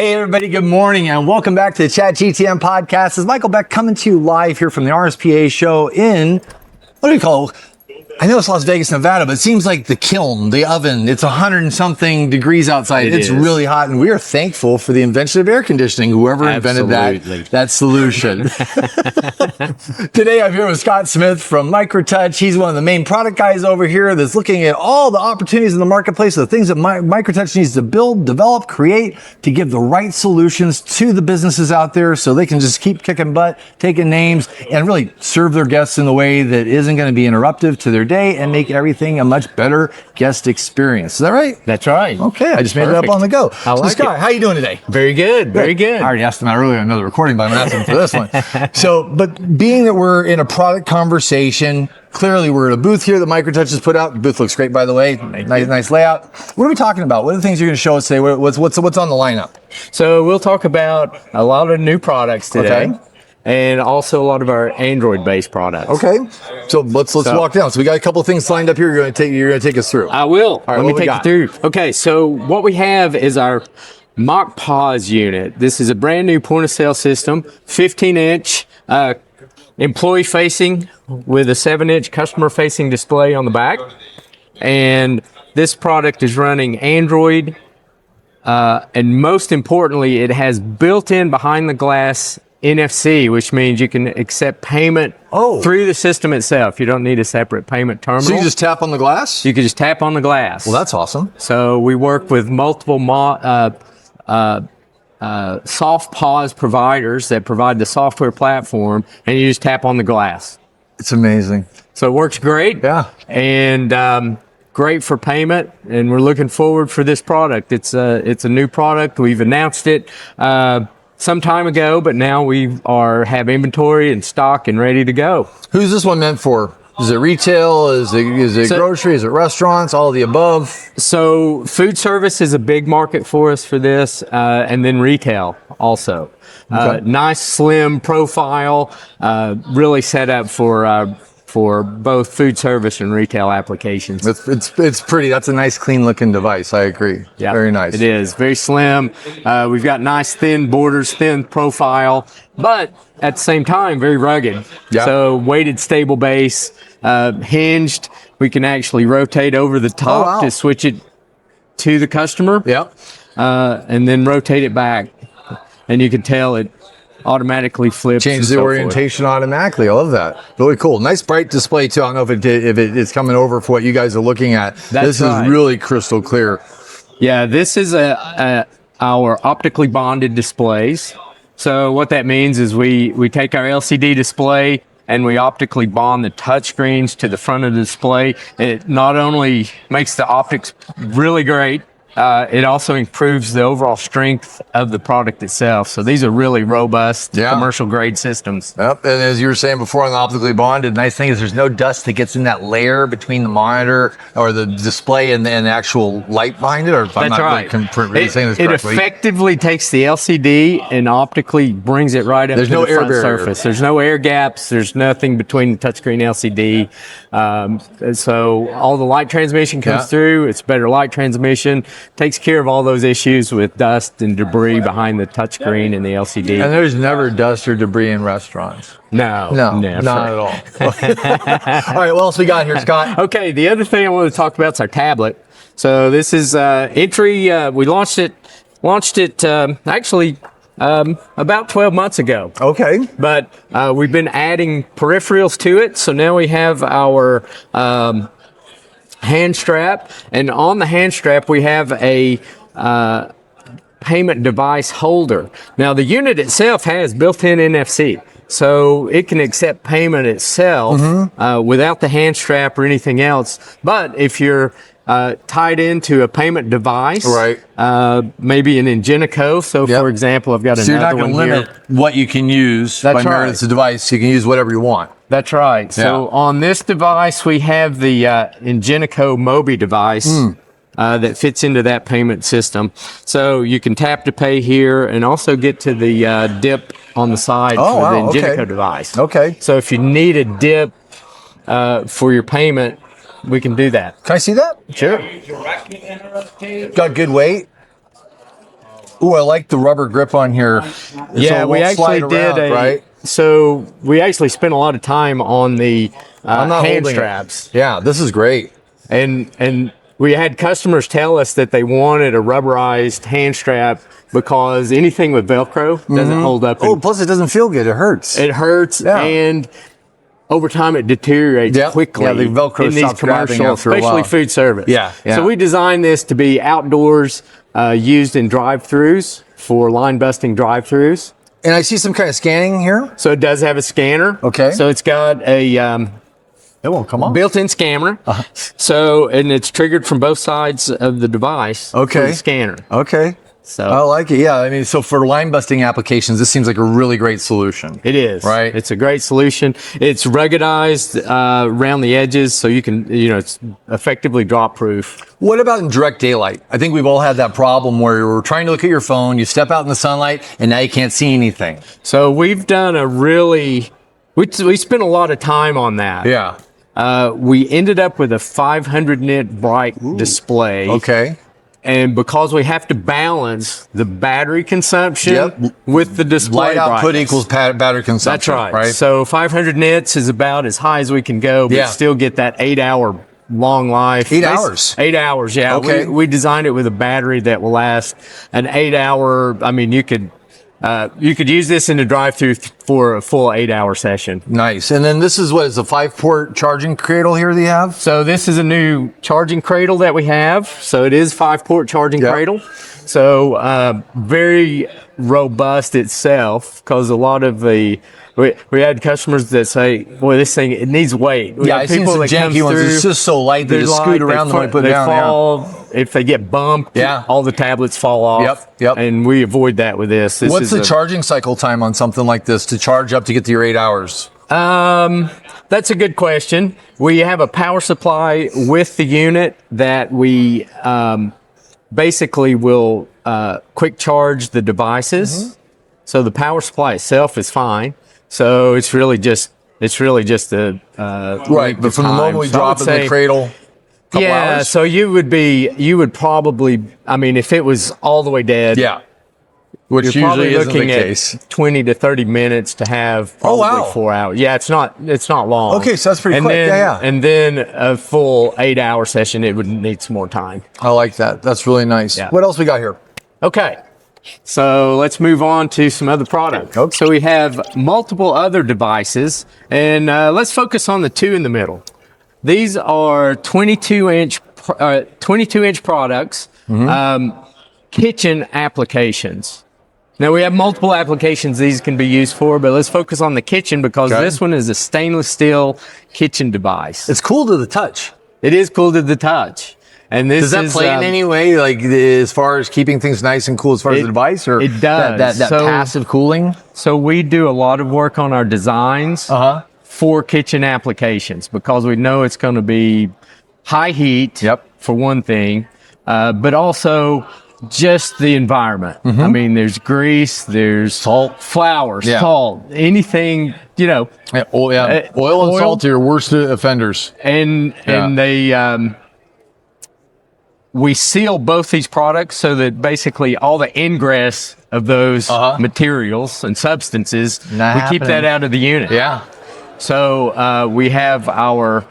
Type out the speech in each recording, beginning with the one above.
Hey everybody, good morning and welcome back to the ChatGTM podcast. This is Michael Beck coming to you live here from the RSPA show in, what do we call it? I know it's Las Vegas, Nevada, but it seems like the kiln, the oven, it's 100 and something degrees outside. It's really hot, and we are thankful for the invention of air conditioning, whoever invented that solution. Today, I'm here with Scott Smith from MicroTouch. He's one of the main product guys over here that's looking at all the opportunities in the marketplace, the things that MicroTouch needs to build, develop, create to give the right solutions to the businesses out there so they can just keep kicking butt, taking names, and really serve their guests in a way that isn't going to be interruptive to their day and make everything a much better guest experience. Is that right? That's right. Okay, I just made it up on the go. I like Scott, how you doing today? Very good, very good. I already asked him that earlier in another recording, but I'm going to ask him for this one. So, but being that we're in a product conversation, clearly we're at a booth here that MicroTouch has put out. The booth looks great, by the way. Nice layout. What are we talking about? What are the things you're going to show us today? What's on the lineup? So we'll talk about a lot of new products today. Okay. And also a lot of our Android-based products. Okay, so let's walk down. So we got a couple of things lined up here. You're going to take us through. I will. All right, let me take you through. Okay, so what we have is our mock POS unit. This is a brand new point-of-sale system, 15-inch, employee-facing with a 7-inch customer-facing display on the back. And this product is running Android, and most importantly, it has built-in behind-the-glass NFC, which means you can accept payment through the system itself. You don't need a separate payment terminal. So you just tap on the glass? You can just tap on the glass. Well, that's awesome. So we work with multiple soft POS providers that provide the software platform, and you just tap on the glass. It's amazing. So it works great. Yeah. And great for payment, and we're looking forward for this product. It's a new product. We've announced it some time ago, but now we have inventory and stock and ready to go. Who's this one meant for? Is it retail? Is it grocery? Is it restaurants? All of the above? So food service is a big market for us for this, and then retail also. Okay. Nice slim profile, really set up for both food service and retail applications. It's pretty. That's a nice, clean looking device. I agree. Yeah, very nice. It is very slim. We've got nice thin borders, thin profile, but at the same time, very rugged. Yeah. So weighted stable base, hinged. We can actually rotate over the top to switch it to the customer. Yep. And then rotate it back, and you can tell it automatically flips. Change the orientation automatically. I love that. Really cool. Nice bright display too. I don't know if it's coming over for what you guys are looking at. This is really crystal clear. Yeah, this is our optically bonded displays. So what that means is we take our LCD display and we optically bond the touchscreens to the front of the display. It not only makes the optics really great, it also improves the overall strength of the product itself. So these are really robust, commercial grade systems. Yep. And as you were saying before on the optically bonded, nice thing is there's no dust that gets in that layer between the monitor or the display and the actual light behind it. Or if I'm not really saying this correctly. It effectively takes the LCD and optically brings it right up to the front surface. There's no air gaps. There's nothing between the touchscreen LCD. So all the light transmission comes through. It's better light transmission. Takes care of all those issues with dust and debris behind the touchscreen and the LCD. And there's never dust or debris in restaurants. No, never. Not at all. All right, what else we got here, Scott? Okay, the other thing I want to talk about is our tablet. So this is entry. We launched it actually about 12 months ago. Okay. But we've been adding peripherals to it. So now we have our hand strap, and on the hand strap we have a payment device holder. Now the unit itself has built-in NFC, so it can accept payment itself without the hand strap or anything else. But if you're tied into a payment device, maybe an Ingenico. So for example, I've got another one here. So you're not going to limit what you can use. That's right. It's a device, you can use whatever you want. That's right. So on this device, we have the Ingenico Mobi device that fits into that payment system. So you can tap to pay here and also get to the dip on the side for the Ingenico device. Okay. So if you need a dip for your payment, we can do that. Can I see that? Sure. Got good weight. Ooh, I like the rubber grip on here. Yeah, we actually did right? So we actually spent a lot of time on the hand straps. Yeah, this is great. And we had customers tell us that they wanted a rubberized hand strap because anything with Velcro doesn't hold up. Oh, plus it doesn't feel good. It hurts. It hurts, and over time it deteriorates quickly. Yeah, the Velcro in these stops grabbing commercials, after a while. especially food service. Yeah. So we designed this to be outdoors, used in drive-throughs for line busting drive-throughs. And I see some kind of scanning here. So it does have a scanner. Okay. So it's got a It won't come on. built-in scanner. So, and it's triggered from both sides of the device. Okay. For the scanner. Okay. So I like it. Yeah. I mean, so for line busting applications, this seems like a really great solution. it is. Right. It's a great solution. It's ruggedized around the edges, so you can, it's effectively drop-proof. What about in direct daylight? I think we've all had that problem where you're trying to look at your phone, you step out in the sunlight, and now you can't see anything. So we've done we spent a lot of time on that. Yeah. We ended up with a 500 nit bright display. Okay. And because we have to balance the battery consumption with the display Light output brightness. equals battery consumption. That's right. So 500 nits is about as high as we can go, but still get that 8-hour long life. 8 hours? 8 hours, yeah. Okay. We designed it with a battery that will last an 8-hour. I mean, you could use this in a drive-through for a full 8-hour session. Nice. And then this is a 5-port charging cradle here that you have? So this is a new charging cradle that we have. So it is 5-port charging cradle. So very robust itself, because a lot of we had customers that say, boy, this thing, it needs weight. We I've seen some janky ones. It's just so light they just scoot around them when I put it down. Fall. If they get bumped, all the tablets fall off. Yep. And we avoid that with this. What's the charging cycle time on something like this to charge up to get to your 8 hours? That's a good question. We have a power supply with the unit that we basically will quick charge the devices. So the power supply itself is fine. So it's really just the right. But from the moment we drop it in the cradle. Hours? So you would probably, I mean, if it was all the way dead. Yeah. Which you're probably usually looking isn't the at case. 20 to 30 minutes to have probably 4 hours. Yeah, it's not long. Okay, so that's pretty quick. Then, And then a full 8-hour session, it would need some more time. I like that. That's really nice. Yeah. What else we got here? Okay. So let's move on to some other products. Okay. So we have multiple other devices, and let's focus on the two in the middle. These are 22-inch products, kitchen applications. Now we have multiple applications these can be used for, but let's focus on the kitchen because this one is a stainless steel kitchen device. It's cool to the touch. It is cool to the touch. And this does that play in any way, like as far as keeping things nice and cool as far as the device, or it does that passive cooling? So we do a lot of work on our designs for kitchen applications because we know it's going to be high heat for one thing, but also just the environment. I mean, there's grease, there's salt, flour, salt, anything, oil and salt are your worst offenders. And they we seal both these products so that basically all the ingress of those materials and substances, we keep that out of the unit. Yeah. So we have our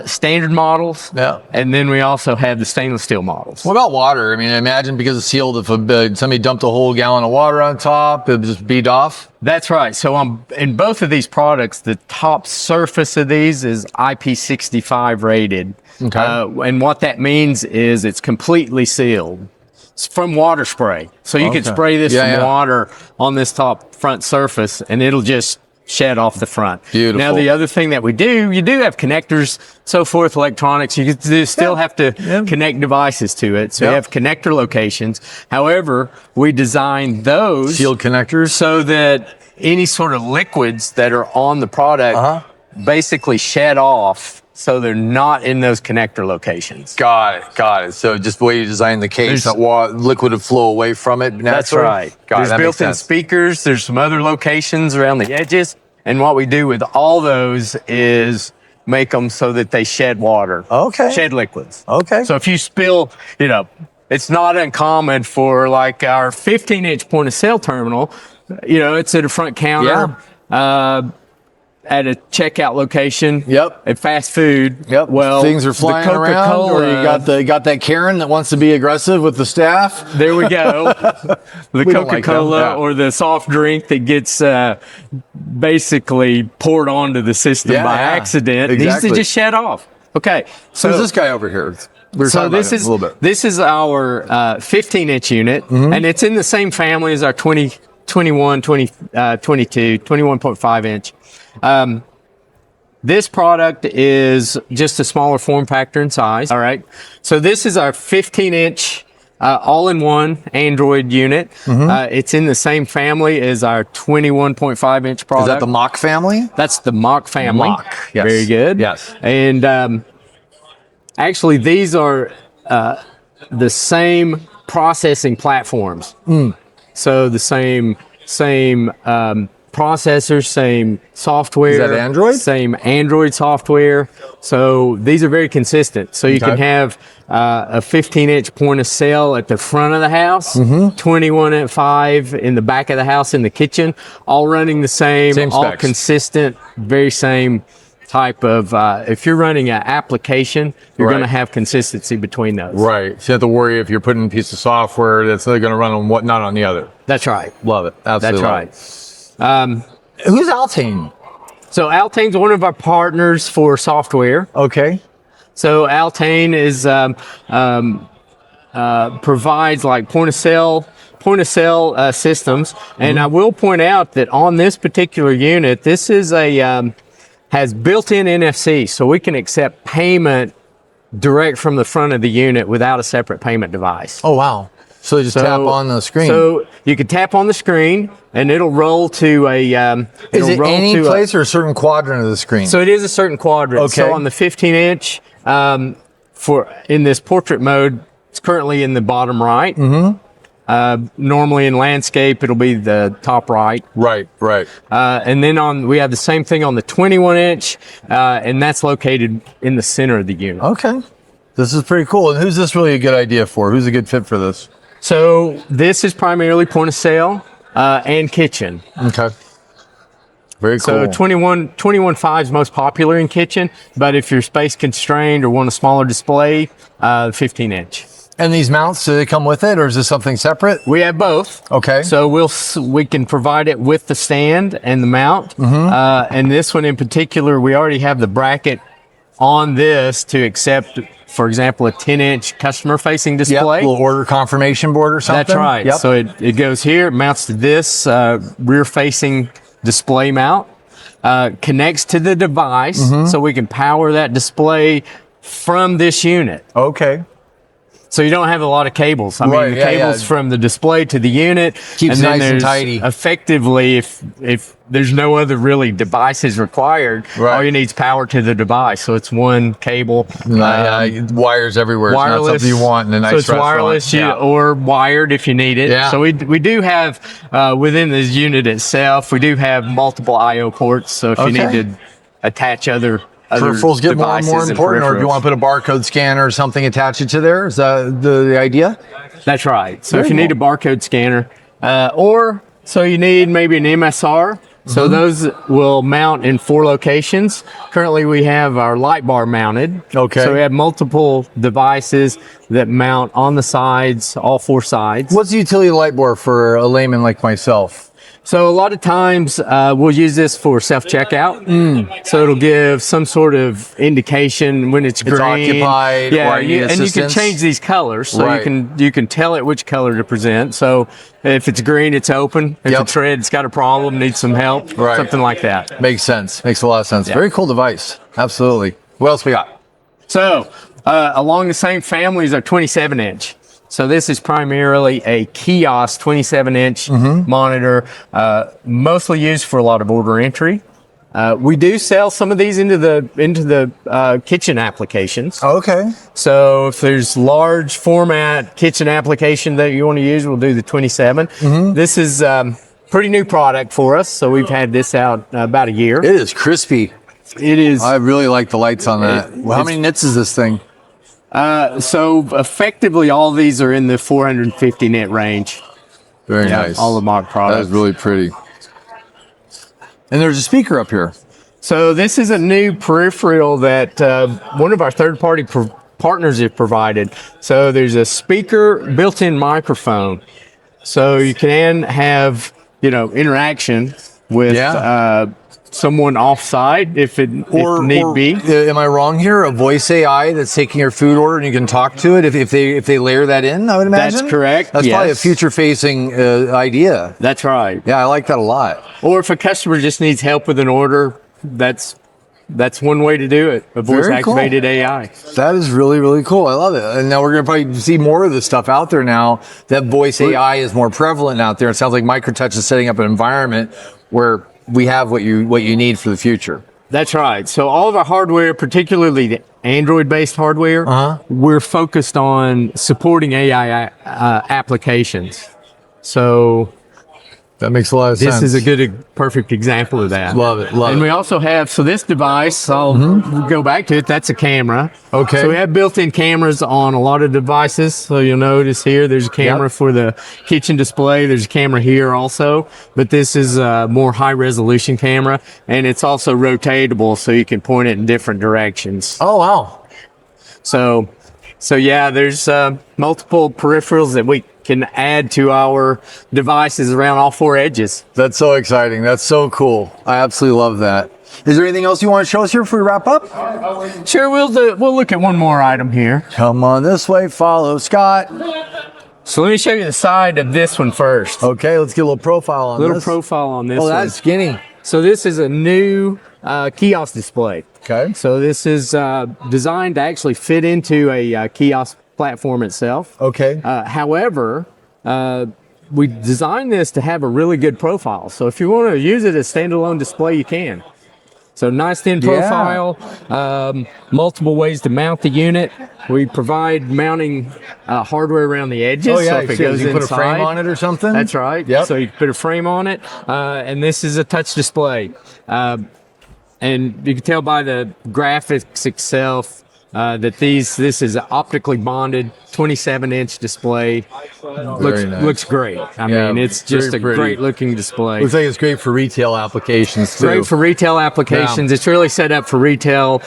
standard models, and then we also have the stainless steel models. What about water? I mean, I imagine because it's sealed, if somebody dumped a whole gallon of water on top, it would just bead off? That's right. So in both of these products, the top surface of these is IP65 rated. Okay. And what that means is it's completely sealed. It's from water spray. So you can spray this from water on this top front surface, and it'll just shed off the front. Beautiful. Now, the other thing that you do have connectors, so forth, electronics. You still have to connect devices to it. So you have connector locations. However, we designed those sealed connectors so that any sort of liquids that are on the product basically shed off. So they're not in those connector locations. Got it. So just the way you design the case, that liquid would flow away from it naturally? That's right. There's built-in speakers. There's some other locations around the edges. And what we do with all those is make them so that they shed water. Okay. Shed liquids. Okay. So if you spill, it's not uncommon for like our 15-inch point of sale terminal. You know, it's at a front counter. At a checkout location. Yep. At fast food. Yep. Well, things are flying around, or you got that Karen that wants to be aggressive with the staff. There we go. The Coca-Cola or the soft drink that gets basically poured onto the system by accident needs to just shut off. Okay. So this guy over here. This is a little bit. This is our 15-inch unit, and it's in the same family as our 21.5 inch. This product is just a smaller form factor and size. All right. So this is our 15-inch all-in-one Android unit. It's in the same family as our 21.5 inch product. Is that the Mach family? That's the Mach family. Mach. Yes. Very good. Yes. And actually, these are the same processing platforms. So the same processors, same software. Is that Android? Same Android software. So these are very consistent. So you can have a 15-inch point of sale at the front of the house, 21.5 in the back of the house in the kitchen, all running the same all specs. Consistent, very same type of, if you're running an application, you're going to have consistency between those. Right. So you have to worry if you're putting a piece of software that's going to run on what, not on the other. That's right. Love it. Absolutely. That's right. Who's Altane? So Altane's one of our partners for software. Okay. So Altane is provides like point of sale systems, and I will point out that on this particular unit, this is a has built-in NFC, so we can accept payment direct from the front of the unit without a separate payment device. Oh wow! So you just tap on the screen. So you can tap on the screen, and it'll roll to a. Is it any place or a certain quadrant of the screen? So it is a certain quadrant. Okay. So on the 15-inch, for in this portrait mode, it's currently in the bottom right. Normally in landscape, it'll be the top right. Right. And then we have the same thing on the 21-inch, and that's located in the center of the unit. Okay. This is pretty cool. And who's this really a good idea for? Who's a good fit for this? So this is primarily point of sale and kitchen. Okay. Very cool. So 21.5 is most popular in kitchen, but if you're space constrained or want a smaller display, 15-inch. And these mounts, do they come with it, or is this something separate? We have both. Okay. So we can provide it with the stand and the mount. And this one in particular, we already have the bracket on this to accept, for example, a 10-inch customer-facing display. Yep, a little order confirmation board or something. That's right. Yep. So it goes here, it mounts to this rear-facing display mount, connects to the device, so we can power that display from this unit. Okay. So you don't have a lot of cables. I mean, the cables from the display to the unit. Keeps and then nice and tidy. Effectively, if there's no other really devices required, all you need is power to the device. So it's one cable. Wires everywhere. Wireless. It's not something you want in a nice So it's wireless or wired if you need it. Yeah. So we do have, within this unit itself, we do have multiple I/O ports. So if you need to attach other peripherals get more and more important, or if you want to put a barcode scanner or something, attach it to there. Is that the idea? That's right. So if you need a barcode scanner, or so you need maybe an MSR. So those will mount in 4 locations. Currently, we have our light bar mounted. Okay. So we have multiple devices that mount on the sides, all 4 sides. What's the utility light bar for a layman like myself? So a lot of times we'll use this for self-checkout. So it'll give some sort of indication when it's green. Occupied. Yeah, or and you can change these colors, so you can tell it which color to present. So if it's green, it's open. If it's red, it's got a problem, needs some help, something like that. Makes sense. Makes a lot of sense. Yeah. Very cool device. Absolutely. What else we got? So along the same family is our 27-inch. So this is primarily a kiosk 27-inch monitor, mostly used for a lot of order entry. We do sell some of these into the kitchen applications. Okay. So if there's large format kitchen application that you want to use, we'll do the 27. This is pretty new product for us, so we've had this out about a year. It is crispy. It is. I really like the lights on that. How many nits is this thing? So effectively, all these are in the 450 net range. Very nice. All the mod products. That is really pretty. And there's a speaker up here. So this is a new peripheral that one of our third-party partners have provided. So there's a speaker, built-in microphone. So you can have, interaction with someone off-site if need be. Am I wrong here? A voice AI that's taking your food order and you can talk to it if they layer that in, I would imagine? That's correct. That's probably a future-facing idea. That's right. Yeah, I like that a lot. Or if a customer just needs help with an order, that's one way to do it. A voice-activated AI. That is really, really cool. I love it. And now we're going to probably see more of this stuff out there now that voice AI is more prevalent out there. It sounds like MicroTouch is setting up an environment where we have what you need for the future. That's right. So all of our hardware, particularly the Android-based hardware, we're focused on supporting AI applications. So that makes a lot of sense. This is a perfect example of that. Love it. And we also have, so this device, I'll go back to it. That's a camera. Okay. So we have built-in cameras on a lot of devices. So you'll notice here, there's a camera for the kitchen display. There's a camera here also, but this is a more high-resolution camera, and it's also rotatable, so you can point it in different directions. Oh, wow. So yeah, there's multiple peripherals that we can add to our devices around all four edges. That's so exciting. That's so cool. I absolutely love that. Is there anything else you want to show us here before we wrap up? Sure, we'll look at one more item here. Come on this way, follow Scott. So let me show you the side of this one first. Okay, let's get a little profile on this. Profile on this one. Oh, that's skinny. So this is a new kiosk display. Okay. So this is designed to actually fit into a kiosk platform itself. Okay. However, we designed this to have a really good profile. So if you want to use it as standalone display, you can. So nice thin profile, multiple ways to mount the unit. We provide mounting hardware around the edges. Oh, yeah. So if it goes you put inside, a frame on it or something? That's right. Yep. So you put a frame on it, and this is a touch display. And you can tell by the graphics itself that this is an optically bonded 27-inch display. Looks great. I mean, it's just a great looking display. Looks like it's great for retail applications too. Great for retail applications. Yeah. It's really set up for retail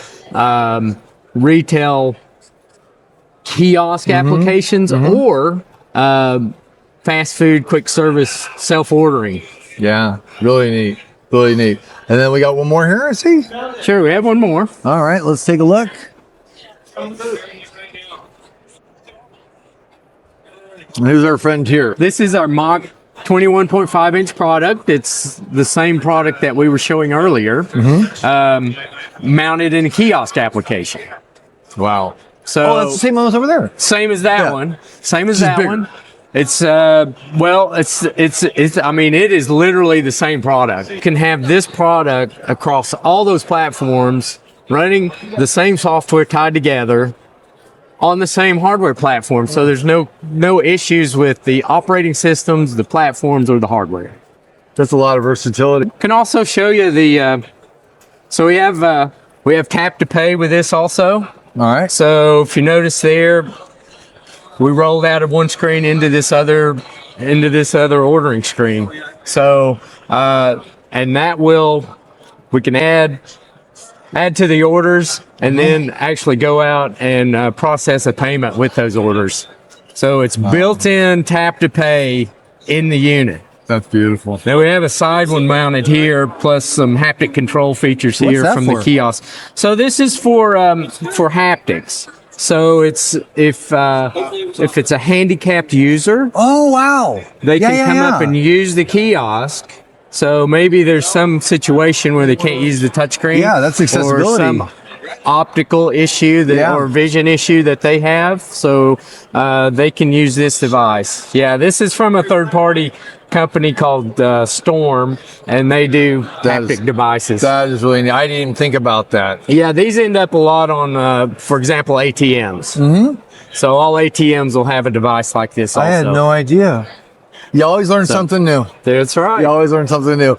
kiosk applications or fast food, quick service, self-ordering. Yeah, really neat. Really neat. And then we got one more here, I see. Sure, we have one more. All right, let's take a look. Who's our friend here? This is our mock 21.5-inch product. It's the same product that we were showing earlier, mounted in a kiosk application. Wow. So that's the same one as over there. Same as that one. Same as that one. It's I mean, it is literally the same product. You can have this product across all those platforms, running the same software tied together on the same hardware platform. So there's no issues with the operating systems, the platforms, or the hardware. That's a lot of versatility. Can also show you the. So we have tap to pay with this also. All right. So if you notice there, we rolled out of one screen into this other ordering screen. So and that we can add to the orders and then actually go out and process a payment with those orders. So it's built-in tap to pay in the unit. That's beautiful. Now we have a side one mounted here, plus some haptic control features here from the kiosk. So this is for haptics. So it's if it's a handicapped user. Oh wow! They can come up and use the kiosk. So maybe there's some situation where they can't use the touchscreen. Yeah, that's accessibility. Or some optical issue or vision issue that they have. So they can use this device. Yeah, this is from a third-party company called Storm, and they do haptic devices. That is really neat. I didn't even think about that. Yeah, these end up a lot on, for example, ATMs. So all ATMs will have a device like this also. I had no idea. You always learn something new. That's right. You always learn something new.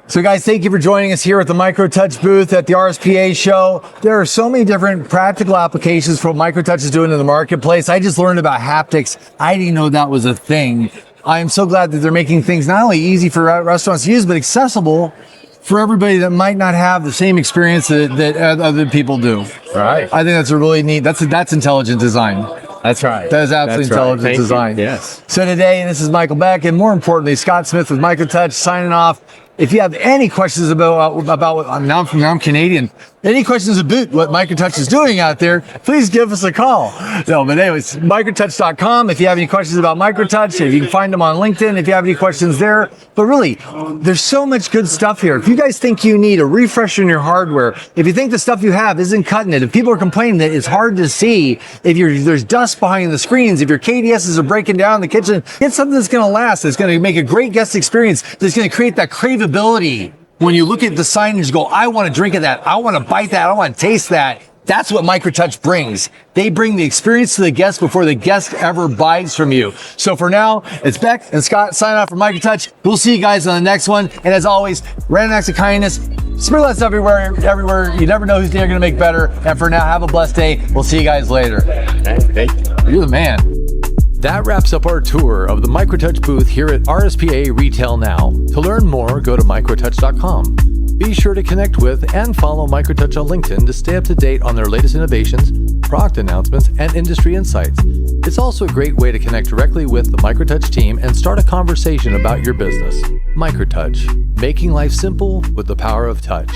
So guys, thank you for joining us here at the MicroTouch booth at the RSPA show. There are so many different practical applications for what MicroTouch is doing in the marketplace. I just learned about haptics. I didn't know that was a thing. I am so glad that they're making things not only easy for restaurants to use, but accessible for everybody that might not have the same experience that other people do. Right. I think that's a really neat, that's intelligent design. That's right. That is absolutely intelligent design. Yes. So today, this is Michael Beck, and more importantly, Scott Smith with MicroTouch signing off. If you have any questions about now I'm Canadian, any questions about what MicroTouch is doing out there, please give us a call. No, but anyways, microtouch.com. If you have any questions about MicroTouch, if you can find them on LinkedIn, if you have any questions there. But really, there's so much good stuff here. If you guys think you need a refresh in your hardware, if you think the stuff you have isn't cutting it, if people are complaining that it's hard to see, if there's dust behind the screens, if your KDSs are breaking down in the kitchen, get something that's going to last, that's going to make a great guest experience, that's going to create that craveability. When you look at the signage, go, I want to drink of that. I want to bite that. I want to taste that. That's what MicroTouch brings. They bring the experience to the guest before the guest ever buys from you. So for now, it's Beck and Scott signing off for MicroTouch. We'll see you guys on the next one. And as always, random acts of kindness. Spread that stuff everywhere. You never know who's going to make better. And for now, have a blessed day. We'll see you guys later. Thank you. You're the man. That wraps up our tour of the MicroTouch booth here at RSPA Retail Now. To learn more, go to microtouch.com. Be sure to connect with and follow MicroTouch on LinkedIn to stay up to date on their latest innovations, product announcements, and industry insights. It's also a great way to connect directly with the MicroTouch team and start a conversation about your business. MicroTouch, making life simple with the power of touch.